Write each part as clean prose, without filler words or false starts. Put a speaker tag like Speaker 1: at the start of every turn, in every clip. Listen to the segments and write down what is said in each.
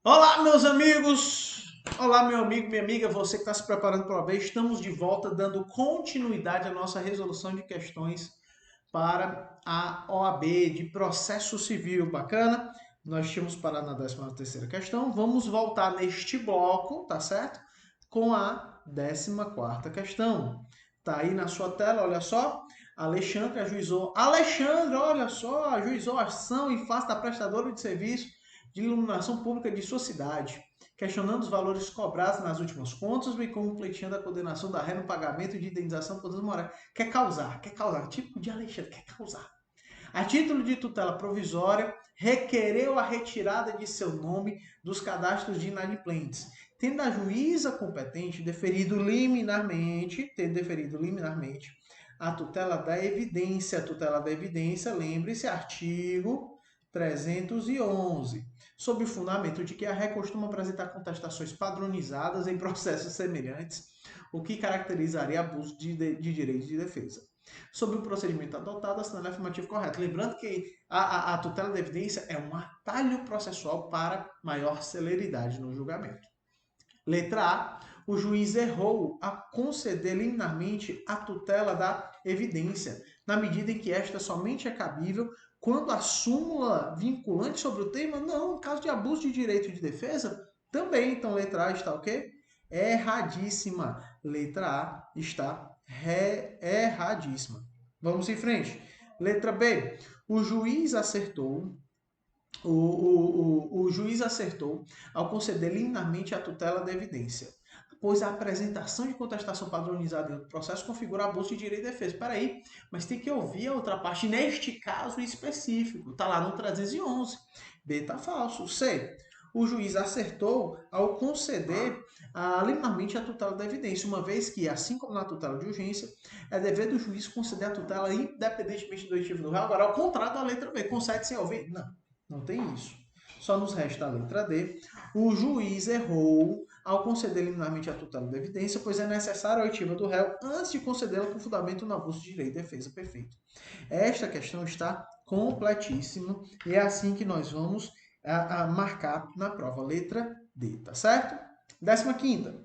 Speaker 1: Olá, meus amigos! Olá, meu amigo, minha amiga, você que está se preparando para a vez, estamos de volta dando continuidade à nossa resolução de questões para a OAB de processo civil. Bacana? Nós tínhamos parado na 13ª questão, vamos voltar neste bloco, tá certo? Com a 14ª questão. Tá aí na sua tela, olha só. Alexandre ajuizou. Alexandre, olha só, ajuizou a ação em face da prestadora de serviço de iluminação pública de sua cidade, questionando os valores cobrados nas últimas contas, bem como pleiteando a condenação da ré no pagamento de indenização por danos morais. Quer causar, tipo de Alexandre, quer causar. A título de tutela provisória, requereu a retirada de seu nome dos cadastros de inadimplentes, tendo a juíza competente deferido liminarmente a tutela da evidência. A tutela da evidência, lembre-se, artigo 311, sob o fundamento de que a ré costuma apresentar contestações padronizadas em processos semelhantes, o que caracterizaria abuso de direito de defesa. Sobre o procedimento adotado, assinale a afirmativa correta. Lembrando que a tutela da evidência é um atalho processual para maior celeridade no julgamento. Letra A. O juiz errou a conceder liminarmente a tutela da evidência, na medida em que esta somente é cabível quando a súmula vinculante sobre o tema, não, no caso de abuso de direito de defesa, também. Então, letra A está o quê? Erradíssima. Letra A está erradíssima. Vamos em frente. Letra B. O juiz acertou o juiz acertou ao conceder liminarmente a tutela da evidência, pois a apresentação de contestação padronizada em outro processo configura abuso de direito de defesa. Espera aí, mas tem que ouvir a outra parte neste caso específico. Está lá no 311. B está falso. C. O juiz acertou ao conceder liminarmente a tutela da evidência, uma vez que, assim como na tutela de urgência, é dever do juiz conceder a tutela independentemente do oitivo do réu. Agora, ao contrário da letra B, concede sem ouvir? Não. Não tem isso. Só nos resta a letra D. O juiz errou ao conceder liminarmente a tutela da evidência, pois é necessária a oitiva do réu antes de concedê-la com fundamento no abuso de direito de defesa. Perfeito. Esta questão está completíssima e é assim que nós vamos marcar na prova. Letra D, tá certo? 15ª.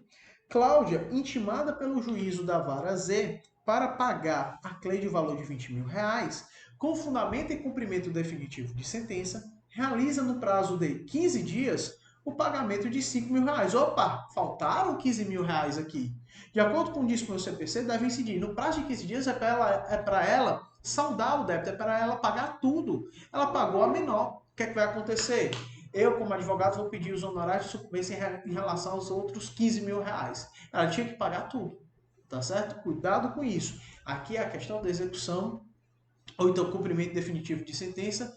Speaker 1: Cláudia, intimada pelo juízo da vara Z para pagar a Cleide o valor de R$20.000, com fundamento em cumprimento definitivo de sentença, realiza no prazo de 15 dias o pagamento de R$5.000. Opa, faltaram R$15.000 aqui. De acordo com o disponível CPC, deve incidir. No prazo de 15 dias é para ela saldar o débito, é para ela pagar tudo. Ela pagou a menor. O que é que vai acontecer? Eu, como advogado, vou pedir os honorários de sucumbência em relação aos outros R$15.000. Ela tinha que pagar tudo. Tá certo? Cuidado com isso. Aqui é a questão da execução ou então cumprimento definitivo de sentença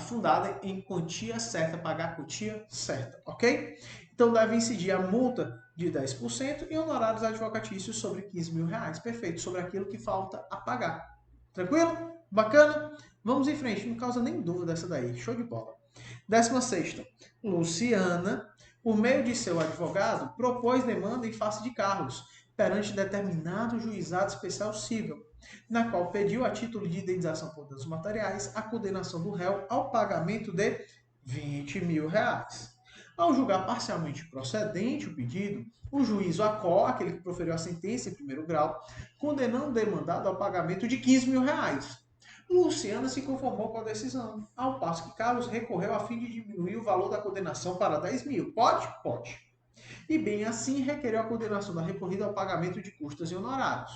Speaker 1: fundada em quantia certa, pagar a quantia certa, ok? Então deve incidir a multa de 10% e honorários advocatícios sobre R$15.000, perfeito, sobre aquilo que falta a pagar. Tranquilo? Bacana? Vamos em frente, não causa nem dúvida essa daí, show de bola. 16ª. Luciana, por meio de seu advogado, propôs demanda em face de Carlos, perante determinado juizado especial civil, na qual pediu, a título de indenização por danos materiais, a condenação do réu ao pagamento de R$20.000. Ao julgar parcialmente procedente o pedido, o juiz acolhe, aquele que proferiu a sentença em primeiro grau, condenando o demandado ao pagamento de R$15.000. Luciana se conformou com a decisão, ao passo que Carlos recorreu a fim de diminuir o valor da condenação para R$10.000. Pode? Pode. E bem assim requereu a condenação da recorrida ao pagamento de custas e honorários.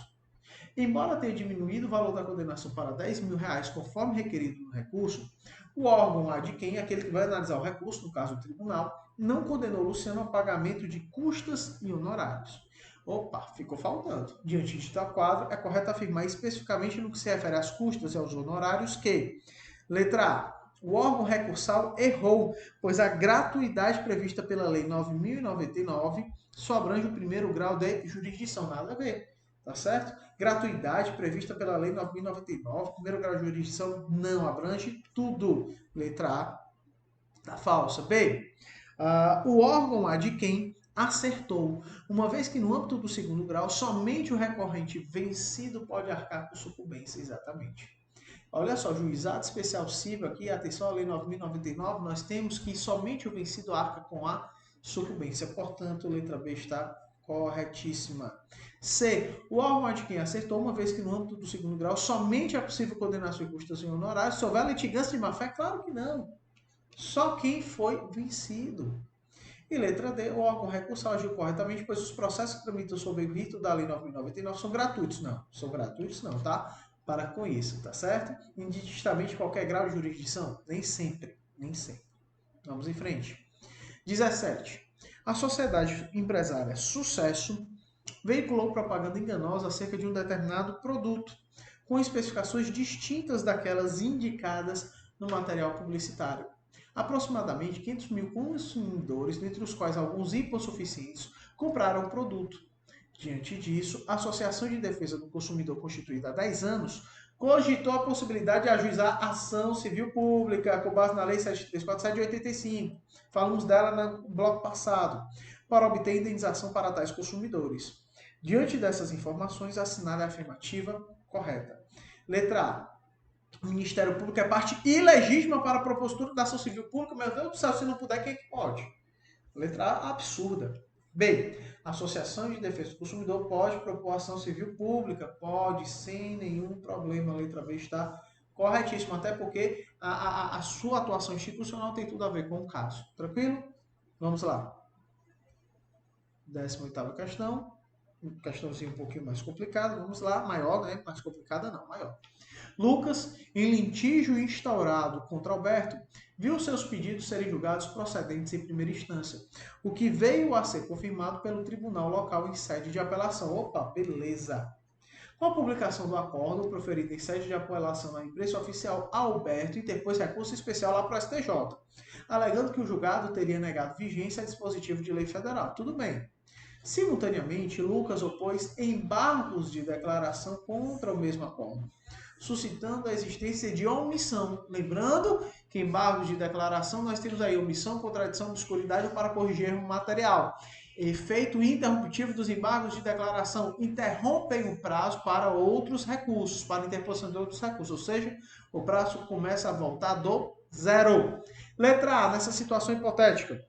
Speaker 1: Embora tenha diminuído o valor da condenação para R$10.000, conforme requerido no recurso, o órgão ad quem, aquele que vai analisar o recurso, no caso o tribunal, não condenou Luciano ao pagamento de custas e honorários. Opa, ficou faltando. Diante de tal quadro, é correto afirmar especificamente no que se refere às custas e aos honorários que, letra A, o órgão recursal errou, pois a gratuidade prevista pela Lei 9.099 só abrange o primeiro grau de jurisdição. Nada a ver, tá certo? Gratuidade prevista pela Lei 9.099, primeiro grau de jurisdição, não abrange tudo. Letra A, tá falsa. B, o órgão ad quem acertou, uma vez que no âmbito do segundo grau, somente o recorrente vencido pode arcar com sucumbência, exatamente. Olha só, juizado especial civil aqui, atenção à Lei 9.099, nós temos que somente o vencido arca com a sucumbência. Portanto, letra B está corretíssima. C. O órgão de quem acertou, uma vez que no âmbito do segundo grau somente é possível condenação e custas em honorários. Se houver litigância de má-fé, claro que não. Só quem foi vencido. E letra D, o órgão recursal agiu corretamente, pois os processos que tramitam sob o rito da Lei 9.099 são gratuitos. Não, são gratuitos não, tá? Para com isso, tá certo? Indistintamente qualquer grau de jurisdição? Nem sempre, nem sempre. Vamos em frente. 17. A sociedade empresária Sucesso veiculou propaganda enganosa acerca de um determinado produto, com especificações distintas daquelas indicadas no material publicitário. Aproximadamente 500 mil consumidores, dentre os quais alguns hipossuficientes, compraram o produto. Diante disso, a Associação de Defesa do Consumidor, constituída há 10 anos, cogitou a possibilidade de ajuizar ação civil pública, com base na Lei 7347 de 85. Falamos dela no bloco passado, para obter indenização para tais consumidores. Diante dessas informações, assinale a afirmativa correta. Letra A. O Ministério Público é parte ilegítima para a propositura da ação civil pública. Meu Deus do céu, se não puder, quem é que pode? Letra A, absurda. B. A Associação de Defesa do Consumidor pode propor ação civil pública. Pode, sem nenhum problema. A letra B está corretíssima, até porque a sua atuação institucional tem tudo a ver com o caso. Tranquilo? Vamos lá. 18ª questão. Questãozinha um pouquinho mais complicada. Vamos lá. Maior, né? Mais complicada não, maior. Lucas, em litígio instaurado contra Alberto, viu seus pedidos serem julgados procedentes em primeira instância, o que veio a ser confirmado pelo tribunal local em sede de apelação. Opa, beleza! Com a publicação do acordo proferido em sede de apelação na imprensa oficial, Alberto interpôs recurso especial lá para o STJ, alegando que o julgado teria negado vigência a dispositivo de lei federal. Tudo bem. Simultaneamente, Lucas opôs embargos de declaração contra o mesmo acordo, suscitando a existência de omissão. Lembrando que embargos de declaração nós temos aí omissão, contradição, obscuridade para corrigir erro material. Efeito interruptivo dos embargos de declaração interrompem o prazo para outros recursos, para interposição de outros recursos, ou seja, o prazo começa a voltar do zero. Letra A, nessa situação hipotética,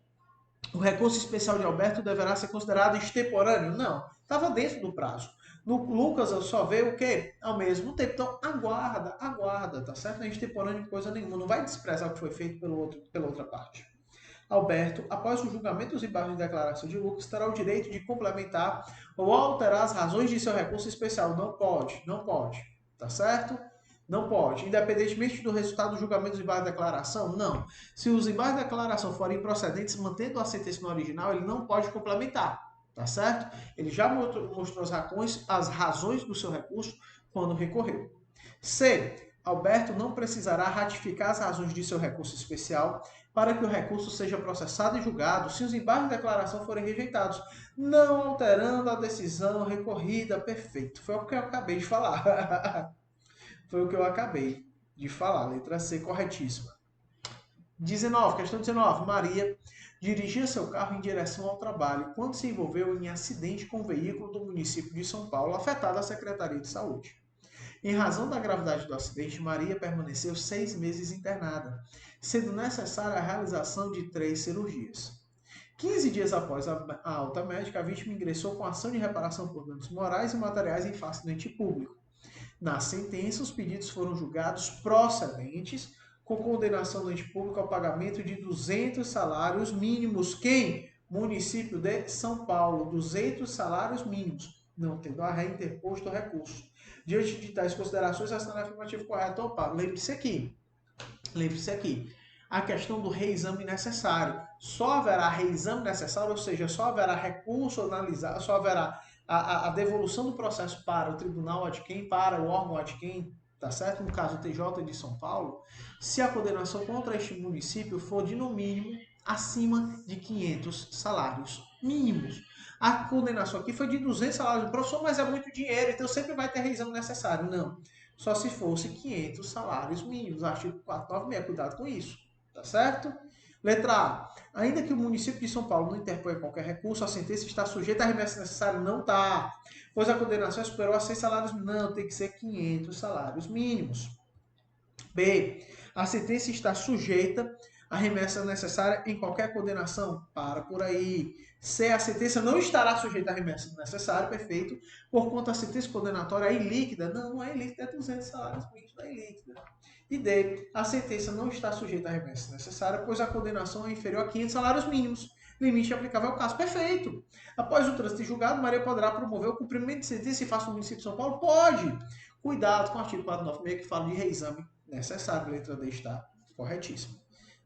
Speaker 1: o recurso especial de Alberto deverá ser considerado extemporâneo? Não, estava dentro do prazo. No Lucas eu só vejo o quê? Ao mesmo tempo. Então aguarda, tá certo? Não é extemporâneo de coisa nenhuma. Não vai desprezar o que foi feito pela outra parte. Alberto, após o julgamento dos embargos de declaração de Lucas, terá o direito de complementar ou alterar as razões de seu recurso especial. Não pode. Tá certo? Não pode. Independentemente do resultado do julgamento dos embargos de declaração, não. Se os embargos de declaração forem improcedentes, mantendo a sentença no original, ele não pode complementar. Tá certo? Ele já mostrou as razões do seu recurso quando recorreu. C. Alberto não precisará ratificar as razões de seu recurso especial para que o recurso seja processado e julgado se os embargos de declaração forem rejeitados, não alterando a decisão recorrida. Perfeito. Foi o que eu acabei de falar. Foi o que eu acabei de falar. Letra C, corretíssima. 19, questão 19. Maria dirigia seu carro em direção ao trabalho quando se envolveu em acidente com um veículo do município de São Paulo, afetado a Secretaria de Saúde. Em razão da gravidade do acidente, Maria permaneceu 6 meses internada, sendo necessária a realização de 3 cirurgias. 15 dias após a alta médica, a vítima ingressou com ação de reparação por danos morais e materiais em face do ente público. Na sentença, os pedidos foram julgados procedentes, com condenação do ente público ao pagamento de 200 salários mínimos. Quem? Município de São Paulo, 200 salários mínimos, não tendo a ré interposto o recurso. Diante de tais considerações, assinale a afirmativa correta. Opa, lembre-se aqui. A questão do reexame necessário. Só haverá reexame necessário, ou seja, só haverá recurso analisado, só haverá a devolução do processo para o tribunal ad quem, para o órgão ad quem, tá certo? No caso, o TJ de São Paulo, se a condenação contra este município for de, no mínimo, acima de 500 salários mínimos. A condenação aqui foi de 200 salários. Professor, mas é muito dinheiro, então sempre vai ter reexame necessário. Não. Só se fosse 500 salários mínimos. Artigo 496. Cuidado com isso. Tá certo? Letra A. Ainda que o município de São Paulo não interponha qualquer recurso, a sentença está sujeita a remessa necessária? Não está. Pois a condenação superou a 6 salários? Não, tem que ser 500 salários mínimos. B. A sentença está sujeita à remessa necessária em qualquer condenação. Para por aí. C. A sentença não estará sujeita à remessa necessária, perfeito, porquanto a sentença condenatória é ilíquida. Não, não é ilíquida, é 200 salários mínimos, não é ilíquida. E D. A sentença não está sujeita à remessa necessária, pois a condenação é inferior a 500 salários mínimos. Limite aplicável ao caso. Perfeito. Após o trânsito julgado, Maria poderá promover o cumprimento de sentença e face no município de São Paulo? Pode. Cuidado com o artigo 496 que fala de reexame necessário. Letra D está corretíssima.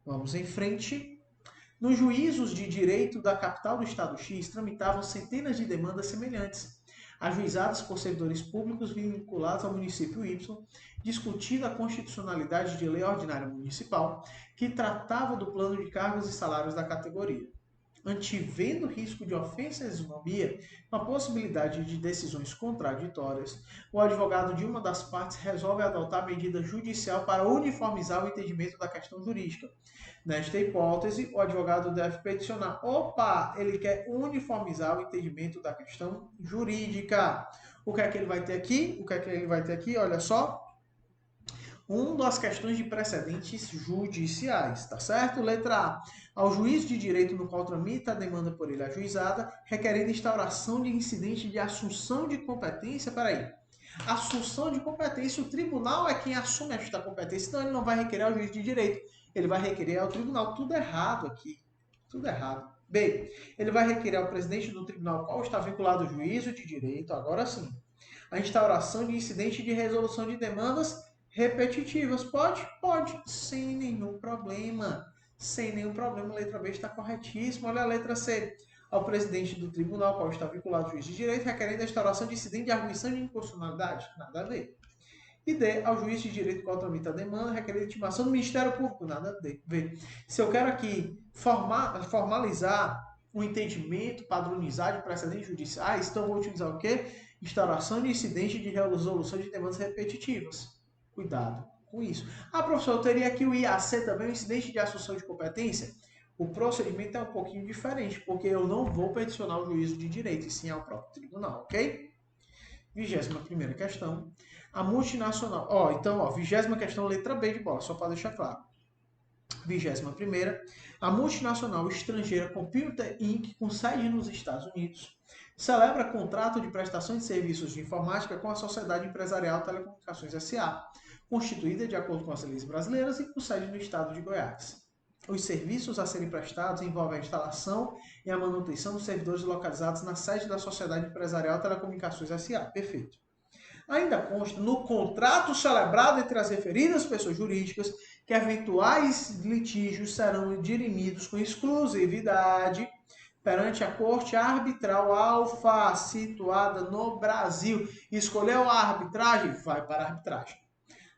Speaker 1: Vamos em frente. Nos juízos de direito da capital do estado X, tramitavam centenas de demandas semelhantes, ajuizadas por servidores públicos vinculados ao município Y, discutindo a constitucionalidade de lei ordinária municipal que tratava do plano de cargos e salários da categoria. Antevendo risco de ofensa à isonomia, com a possibilidade de decisões contraditórias, o advogado de uma das partes resolve adotar medida judicial para uniformizar o entendimento da questão jurídica. Nesta hipótese, o advogado deve peticionar. Opa, ele quer uniformizar o entendimento da questão jurídica. O que é que ele vai ter aqui? O que é que ele vai ter aqui? Olha só. Das questões de precedentes judiciais, tá certo? Letra A. Ao juiz de direito no qual tramita a demanda por ele ajuizada, requerendo instauração de incidente de assunção de competência. Peraí. Assunção de competência, o tribunal é quem assume esta competência, então ele não vai requerer ao juiz de direito, ele vai requerer ao tribunal. Tudo errado aqui. Tudo errado. B. Ele vai requerer ao presidente do tribunal ao qual está vinculado o juízo de direito, agora sim, a instauração de incidente de resolução de demandas repetitivas. Pode? Pode. Sem nenhum problema. Sem nenhum problema. A letra B está corretíssima. Olha a letra C. Ao presidente do tribunal, ao qual está vinculado o juiz de direito, requerendo a instauração de incidente de arguição de inconstitucionalidade. Nada a ver. E D. Ao juiz de direito qual tramita a demanda, requerendo a intimação do Ministério Público. Nada a ver. Se eu quero aqui formalizar um entendimento, padronizar de precedentes judiciais, então eu vou utilizar o quê? Instauração de incidente de resolução de demandas repetitivas. Cuidado com isso. Ah, professor, eu teria aqui o IAC também, o incidente de assunção de competência. O procedimento é um pouquinho diferente, porque eu não vou peticionar o juízo de direito, e sim ao próprio tribunal, ok? 21ª questão. A multinacional... Então, 20ª questão, letra B de bola, só para deixar claro. 21ª. A multinacional estrangeira Computer Inc., com sede nos Estados Unidos, celebra contrato de prestação de serviços de informática com a Sociedade Empresarial Telecomunicações S.A., constituída de acordo com as leis brasileiras e com sede no estado de Goiás. Os serviços a serem prestados envolvem a instalação e a manutenção dos servidores localizados na sede da Sociedade Empresarial Telecomunicações S.A. Perfeito. Ainda consta no contrato celebrado entre as referidas pessoas jurídicas que eventuais litígios serão dirimidos com exclusividade perante a Corte Arbitral Alfa, situada no Brasil. Escolheu a arbitragem? Vai para a arbitragem.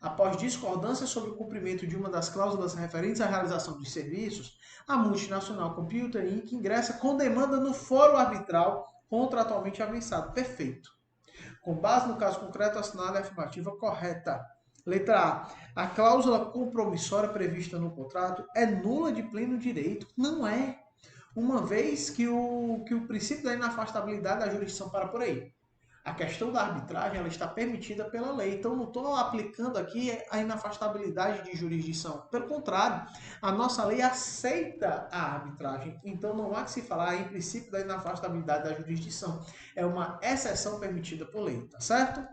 Speaker 1: Após discordância sobre o cumprimento de uma das cláusulas referentes à realização dos serviços, a multinacional Computer Inc. ingressa com demanda no foro arbitral contratualmente avançado. Perfeito. Com base no caso concreto, assinale a afirmativa correta. Letra A. A cláusula compromissória prevista no contrato é nula de pleno direito? Não é. Uma vez que o princípio da inafastabilidade da jurisdição para por aí. A questão da arbitragem ela está permitida pela lei. Então, não estou aplicando aqui a inafastabilidade de jurisdição. Pelo contrário, a nossa lei aceita a arbitragem. Então, não há que se falar em princípio da inafastabilidade da jurisdição. É uma exceção permitida por lei, tá certo?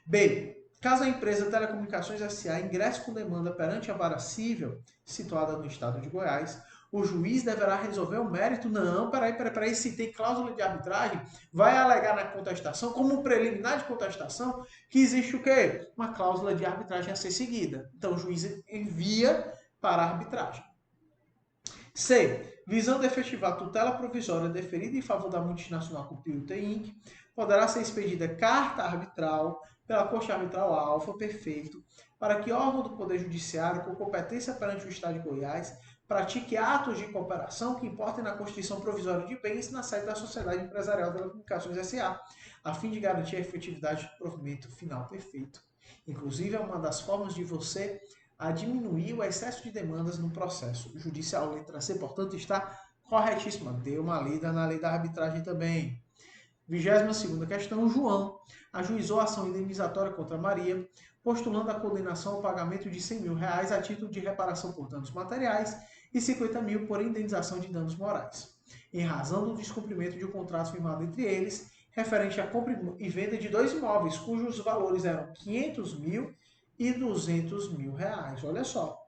Speaker 1: B. Caso a empresa Telecomunicações S.A. ingresse com demanda perante a vara civil, situada no estado de Goiás, o juiz deverá resolver o mérito? Não, peraí, se tem cláusula de arbitragem, vai alegar na contestação, como um preliminar de contestação, que existe o quê? Uma cláusula de arbitragem a ser seguida. Então, o juiz envia para a arbitragem. C. Visando efetivar a tutela provisória deferida em favor da multinacional Computer Inc., poderá ser expedida carta arbitral pela Corte Arbitral Alfa, perfeito, para que órgão do Poder Judiciário com competência perante o Estado de Goiás pratique atos de cooperação que importem na constituição provisória de bens na sede da Sociedade Empresarial de Telecomunicações S.A., a fim de garantir a efetividade do provimento final perfeito. Inclusive, é uma das formas de você a diminuir o excesso de demandas no processo judicial. Letra C, portanto, está corretíssima. Dê uma lida na lei da arbitragem também. 22ª questão. João ajuizou a ação indenizatória contra Maria postulando a condenação ao pagamento de R$ 100.000 a título de reparação por danos materiais e 50 mil por indenização de danos morais, em razão do descumprimento de um contrato firmado entre eles, referente à compra e venda de 2 imóveis, cujos valores eram 500 mil e 200 mil reais. Olha só.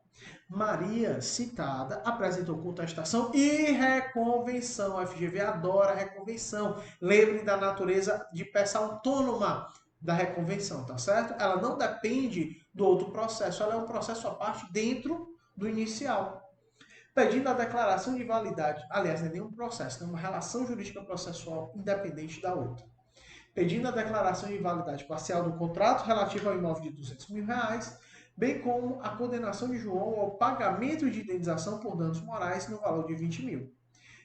Speaker 1: Maria, citada, apresentou contestação e reconvenção. A FGV adora reconvenção. Lembre da natureza de peça autônoma da reconvenção, tá certo? Ela não depende do outro processo, ela é um processo à parte dentro do inicial. Pedindo a declaração de validade, aliás, não é nenhum processo, é uma relação jurídica processual independente da outra. Pedindo a declaração de validade parcial do contrato relativo ao imóvel de R$ 200.000, bem como a condenação de João ao pagamento de indenização por danos morais no valor de 20 mil.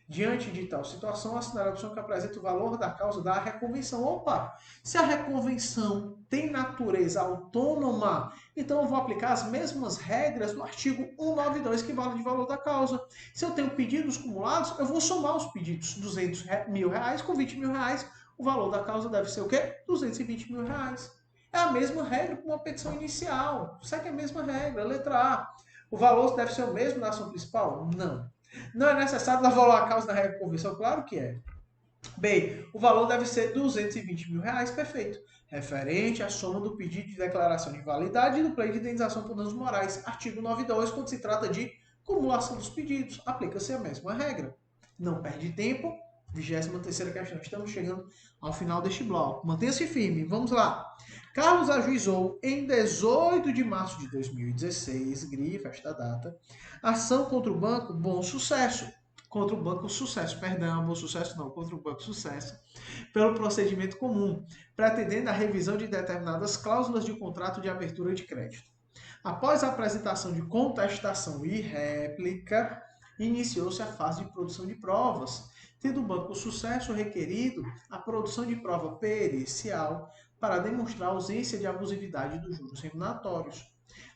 Speaker 1: Diante de tal situação, assinale a opção que apresenta o valor da causa da reconvenção. Opa! Se a reconvenção tem natureza autônoma, então eu vou aplicar as mesmas regras do artigo 192 que valem de valor da causa. Se eu tenho pedidos cumulados, eu vou somar os pedidos. R$ 200.000 com R$ 20.000. O valor da causa deve ser o quê? R$ 220.000. É a mesma regra com uma petição inicial. Segue a mesma regra. Letra A. O valor deve ser o mesmo da ação principal? Não. Não é necessário dar valor à causa da reconvenção? Claro que é. B. O valor deve ser R$ 220.000, perfeito. Referente à soma do pedido de declaração de validade e do pleito de indenização por danos morais. Artigo 92, quando se trata de cumulação dos pedidos, aplica-se a mesma regra. Não perde tempo. 23ª questão. Estamos chegando ao final deste bloco. Mantenha-se firme. Vamos lá. Carlos ajuizou em 18 de março de 2016, grifa esta data, ação contra o Banco Bom Sucesso. Contra o Banco Sucesso, perdão, Bom Sucesso não, contra o Banco Sucesso, pelo procedimento comum, pretendendo a revisão de determinadas cláusulas de contrato de abertura de crédito. Após a apresentação de contestação e réplica, iniciou-se a fase de produção de provas, tendo o Banco Sucesso requerido a produção de prova pericial para demonstrar a ausência de abusividade dos juros remuneratórios.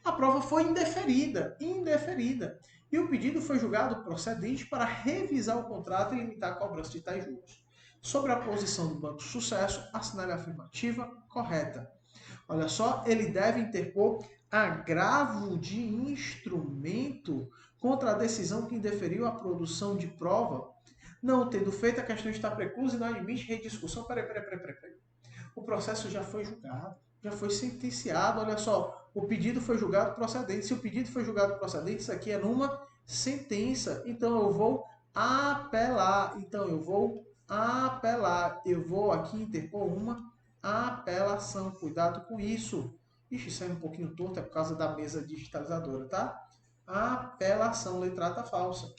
Speaker 1: A prova foi indeferida, e o pedido foi julgado procedente para revisar o contrato e limitar a cobrança de tais juros. Sobre a posição do Banco Sucesso, assinale a afirmativa correta. Olha só, ele deve interpor agravo de instrumento contra a decisão que indeferiu a produção de prova, não tendo feito, a questão está preclusa e não admite rediscussão. Peraí. O processo já foi julgado, já foi sentenciado. Olha só, o pedido foi julgado procedente. Se o pedido foi julgado procedente, isso aqui é numa sentença. Então eu vou apelar. Eu vou aqui interpor uma apelação. Cuidado com isso. Ixi, saiu um pouquinho torto, é por causa da mesa digitalizadora, tá? Apelação, letrata falsa.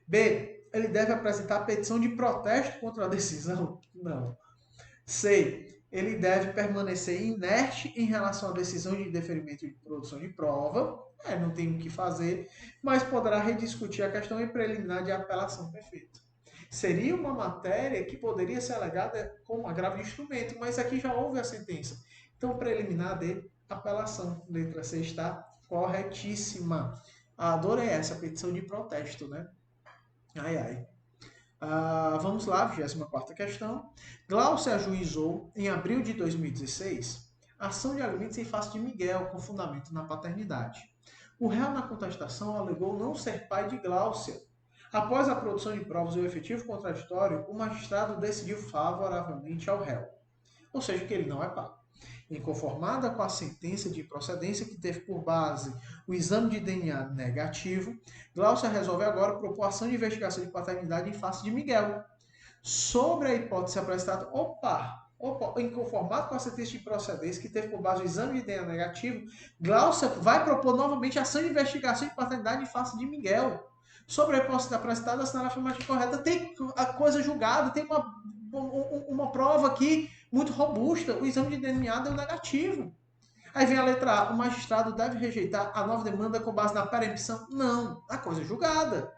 Speaker 1: B. Ele deve apresentar petição de protesto contra a decisão? Não. C. Ele deve permanecer inerte em relação à decisão de indeferimento de produção de prova. Não tem o que fazer, mas poderá rediscutir a questão em preliminar de apelação. Perfeito. Seria uma matéria que poderia ser alegada como agravo de instrumento, mas aqui já houve a sentença. Então, preliminar de apelação. Letra C está corretíssima. A dor é essa, a petição de protesto, né? Vamos lá, 24ª questão. Glaucia ajuizou, em abril de 2016, ação de alimentos em face de Miguel, com fundamento na paternidade. O réu na contestação alegou não ser pai de Glaucia. Após a produção de provas e o efetivo contraditório, o magistrado decidiu favoravelmente ao réu, ou seja, que ele não é pai. Inconformada com a sentença de improcedência que teve por base o exame de DNA negativo, Glaucia resolve agora propor ação de investigação de paternidade em face de Miguel. Sobre a hipótese apresentada, inconformado com a sentença de improcedência que teve por base o exame de DNA negativo, Glaucia vai propor novamente ação de investigação de paternidade em face de Miguel. Sobre a hipótese apresentada, assinale a afirmativa correta, tem a coisa julgada, tem uma prova aqui muito robusta, o exame de DNA deu negativo. Aí vem a letra A, o magistrado deve rejeitar a nova demanda com base na perempção? Não, a coisa é julgada.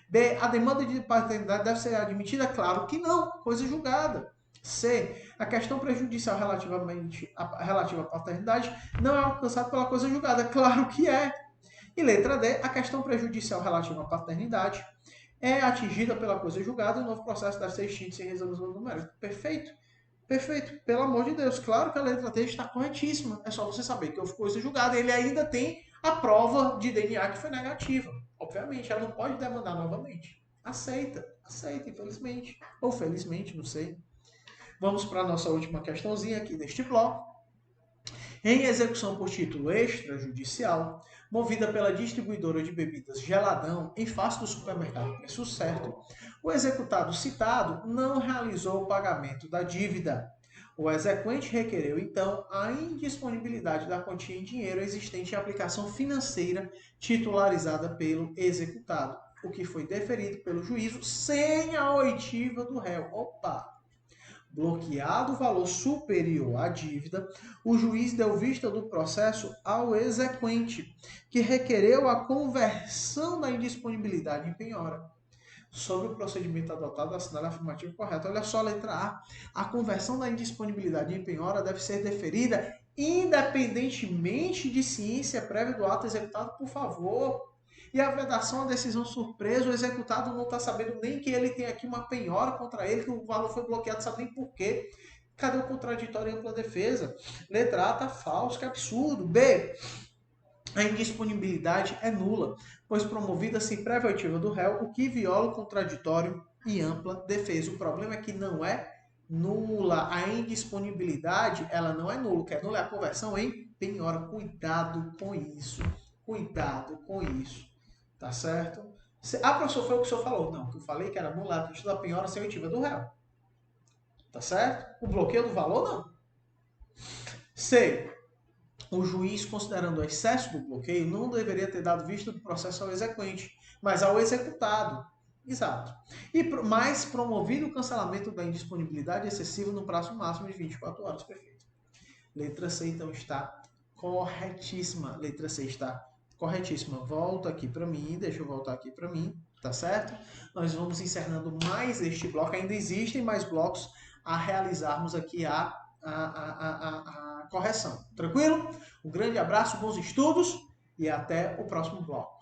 Speaker 1: B, a demanda de paternidade deve ser admitida? Claro que não, coisa julgada. C, a questão prejudicial relativa à paternidade não é alcançada pela coisa julgada? Claro que é. E letra D, a questão prejudicial relativa à paternidade é atingida pela coisa julgada e o novo processo deve ser extinto sem resolução do mérito. Perfeito? Perfeito, pelo amor de Deus. Claro que a letra T está corretíssima. É só você saber que houve coisa julgada. Ele ainda tem a prova de DNA que foi negativa. Obviamente, ela não pode demandar novamente. Aceita, aceita, infelizmente. Ou felizmente, não sei. Vamos para a nossa última questãozinha aqui deste bloco. Em execução por título extrajudicial, movida pela distribuidora de bebidas Geladão em face do supermercado Preço Certo, o executado citado não realizou o pagamento da dívida. O exequente requereu, então, a indisponibilidade da quantia em dinheiro existente em aplicação financeira titularizada pelo executado, o que foi deferido pelo juízo sem a oitiva do réu. Opa! Bloqueado o valor superior à dívida, o juiz deu vista do processo ao exequente, que requereu a conversão da indisponibilidade em penhora. Sobre o procedimento adotado, assinale afirmativo correto. Olha só a letra A. A conversão da indisponibilidade em penhora deve ser deferida independentemente de ciência prévia do ato executado, por favor. E a vedação, a decisão surpresa, o executado não está sabendo nem que ele tem aqui uma penhora contra ele, que o valor foi bloqueado, sabe nem por quê. Cadê o contraditório e ampla defesa? Letra A está falso, que absurdo. B. A indisponibilidade é nula, pois promovida sem prévia oitiva do réu, o que viola o contraditório e ampla defesa. O problema é que não é nula. A indisponibilidade, ela não é nula. O que é nula é a conversão em penhora. Cuidado com isso. Cuidado com isso. Tá certo? Ah, professor, foi o que o senhor falou. Não, o que eu falei que era nula a título da penhora sem oitiva do réu. Tá certo? O bloqueio do valor, não. C. O juiz, considerando o excesso do bloqueio, não deveria ter dado vista do processo ao exequente, mas ao executado. Exato. Mas promovido o cancelamento da indisponibilidade excessiva no prazo máximo de 24 horas. Perfeito. Letra C, então, está corretíssima. Letra C está corretíssima. Volta aqui para mim, deixa eu voltar aqui para mim, tá certo? Nós vamos encerrando mais este bloco. Ainda existem mais blocos a realizarmos aqui a correção. Tranquilo? Um grande abraço, bons estudos e até o próximo bloco.